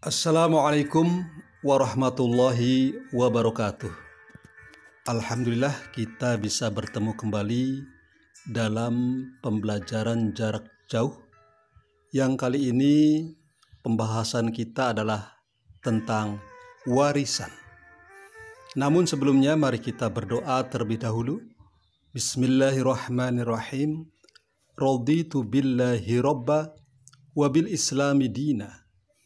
Assalamualaikum warahmatullahi wabarakatuh. Alhamdulillah kita bisa bertemu kembali dalam pembelajaran jarak jauh yang kali ini pembahasan kita adalah tentang warisan. Namun sebelumnya mari kita berdoa terlebih dahulu. Bismillahirrahmanirrahim. Raditu billahi robba wa bil islami dina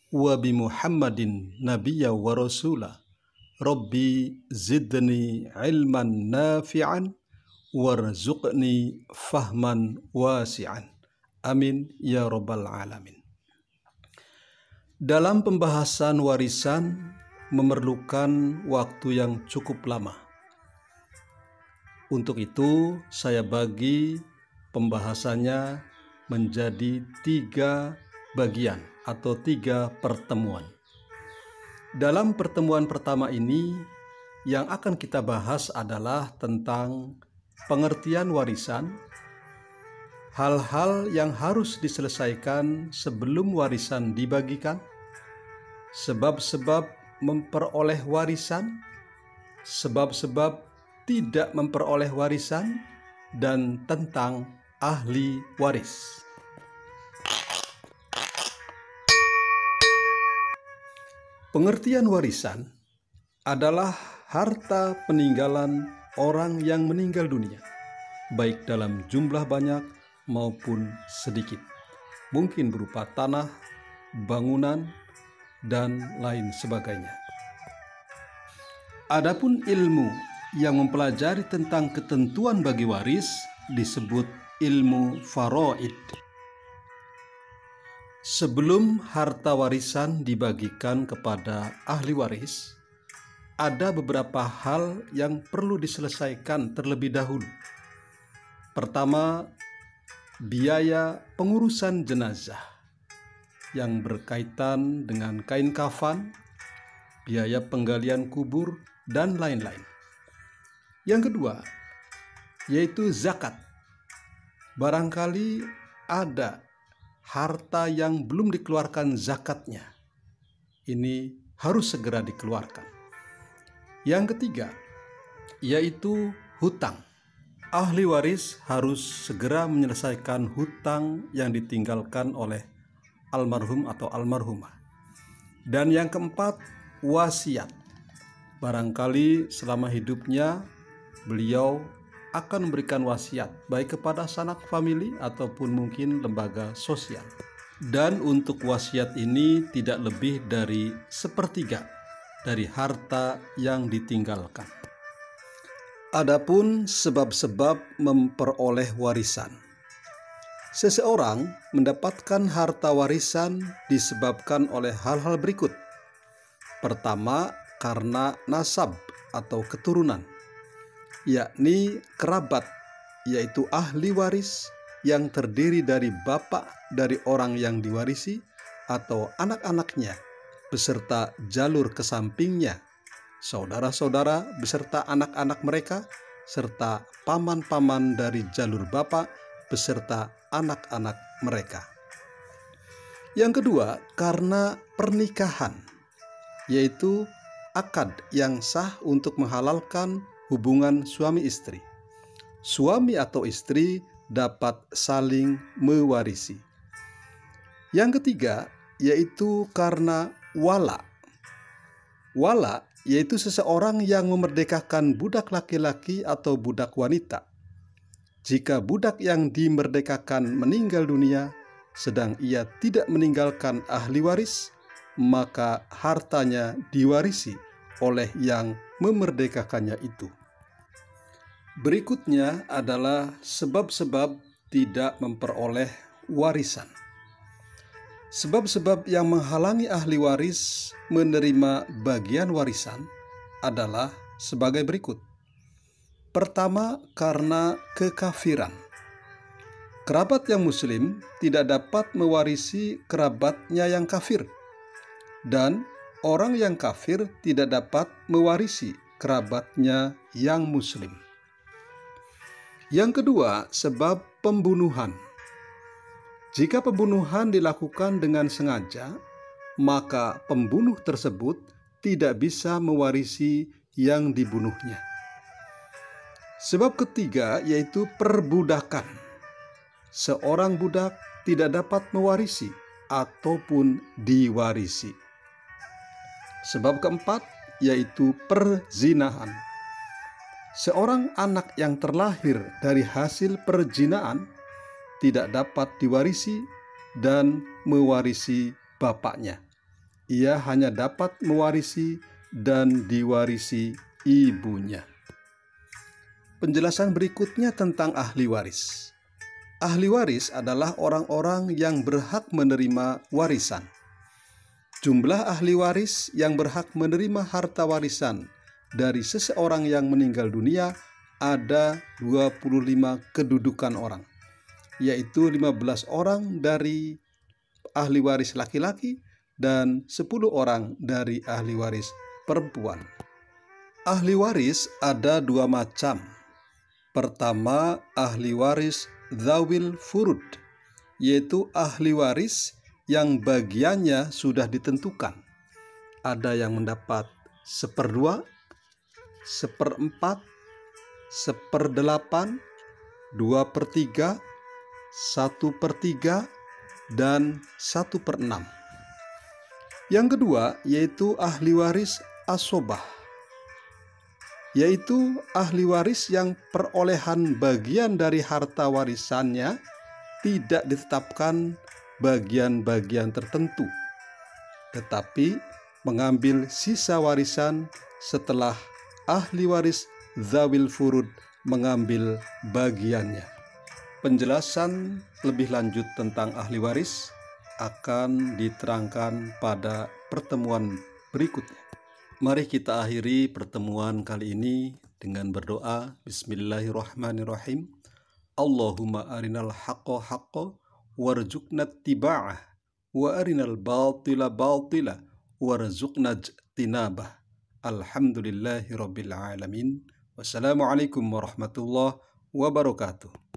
wa bi Muhammadin nabiyya wa rasula. Rabbi zidni ilman nafi'an warzuqni fahman wasi'an. Amin ya rabbal alamin. Dalam pembahasan warisan memerlukan waktu yang cukup lama. Untuk itu saya bagi pembahasannya menjadi 3 bagian atau 3 pertemuan. Dalam pertemuan pertama ini yang akan kita bahas adalah tentang pengertian warisan, hal-hal yang harus diselesaikan sebelum warisan dibagikan, sebab-sebab memperoleh warisan, sebab-sebab tidak memperoleh warisan, dan tentang ahli waris. Pengertian warisan adalah harta peninggalan orang yang meninggal dunia, baik dalam jumlah banyak maupun sedikit, mungkin berupa tanah, bangunan, dan lain sebagainya. Adapun ilmu yang mempelajari tentang ketentuan bagi waris disebut ilmu faraid. Sebelum harta warisan dibagikan kepada ahli waris, ada beberapa hal yang perlu diselesaikan terlebih dahulu. Pertama, biaya pengurusan jenazah yang berkaitan dengan kain kafan, biaya penggalian kubur, dan lain-lain. Yang kedua, yaitu zakat. Barangkali ada harta yang belum dikeluarkan zakatnya. Ini harus segera dikeluarkan. Yang ketiga, yaitu hutang. Ahli waris harus segera menyelesaikan hutang yang ditinggalkan oleh almarhum atau almarhumah. Dan yang keempat, wasiat. Barangkali selama hidupnya beliau akan memberikan wasiat baik kepada sanak famili ataupun mungkin lembaga sosial. Dan untuk wasiat ini tidak lebih dari 1/3 dari harta yang ditinggalkan. Adapun sebab-sebab memperoleh warisan. Seseorang mendapatkan harta warisan disebabkan oleh hal-hal berikut. Pertama, karena nasab atau keturunan, yakni kerabat, yaitu ahli waris yang terdiri dari bapak dari orang yang diwarisi atau anak-anaknya beserta jalur kesampingnya, saudara-saudara beserta anak-anak mereka, serta paman-paman dari jalur bapak beserta anak-anak mereka. Yang kedua, karena pernikahan, yaitu akad yang sah untuk menghalalkan hubungan suami istri. Suami atau istri dapat saling mewarisi. Yang ketiga, yaitu karena wala. Wala yaitu seseorang yang memerdekakan budak laki-laki atau budak wanita. Jika budak yang dimerdekakan meninggal dunia, sedang ia tidak meninggalkan ahli waris, maka hartanya diwarisi oleh yang memerdekakannya itu. Berikutnya adalah sebab-sebab tidak memperoleh warisan. Sebab-sebab yang menghalangi ahli waris menerima bagian warisan adalah sebagai berikut. Pertama, karena kekafiran. Kerabat yang muslim tidak dapat mewarisi kerabatnya yang kafir, dan orang yang kafir tidak dapat mewarisi kerabatnya yang muslim. Yang kedua, sebab pembunuhan. Jika pembunuhan dilakukan dengan sengaja, maka pembunuh tersebut tidak bisa mewarisi yang dibunuhnya. Sebab ketiga yaitu perbudakan. Seorang budak tidak dapat mewarisi ataupun diwarisi. Sebab keempat yaitu perzinahan. Seorang anak yang terlahir dari hasil perzinahan tidak dapat diwarisi dan mewarisi bapaknya. Ia hanya dapat mewarisi dan diwarisi ibunya. Penjelasan berikutnya tentang ahli waris. Ahli waris adalah orang-orang yang berhak menerima warisan. Jumlah ahli waris yang berhak menerima harta warisan dari seseorang yang meninggal dunia ada 25 kedudukan orang, yaitu 15 orang dari ahli waris laki-laki dan 10 orang dari ahli waris perempuan. Ahli waris ada dua macam. Pertama, ahli waris dzawil furud, yaitu ahli waris yang bagiannya sudah ditentukan. Ada yang mendapat 1/2, 1/4, 1/8, 2/3, 1/3, dan 1/6. Yang kedua yaitu ahli waris asobah, yaitu ahli waris yang perolehan bagian dari harta warisannya tidak ditetapkan bagian-bagian tertentu, tetapi mengambil sisa warisan setelah ahli waris dzawil furud mengambil bagiannya. Penjelasan lebih lanjut tentang ahli waris akan diterangkan pada pertemuan berikutnya. Mari kita akhiri pertemuan kali ini dengan berdoa. Bismillahirrahmanirrahim. Allahumma arinal haqqa haqqa warzuqna ittiba'ah wa arinal batila batila warzuqna ijtinabah. Alhamdulillahi rabbil alamin. Wassalamualaikum warahmatullahi wabarakatuh.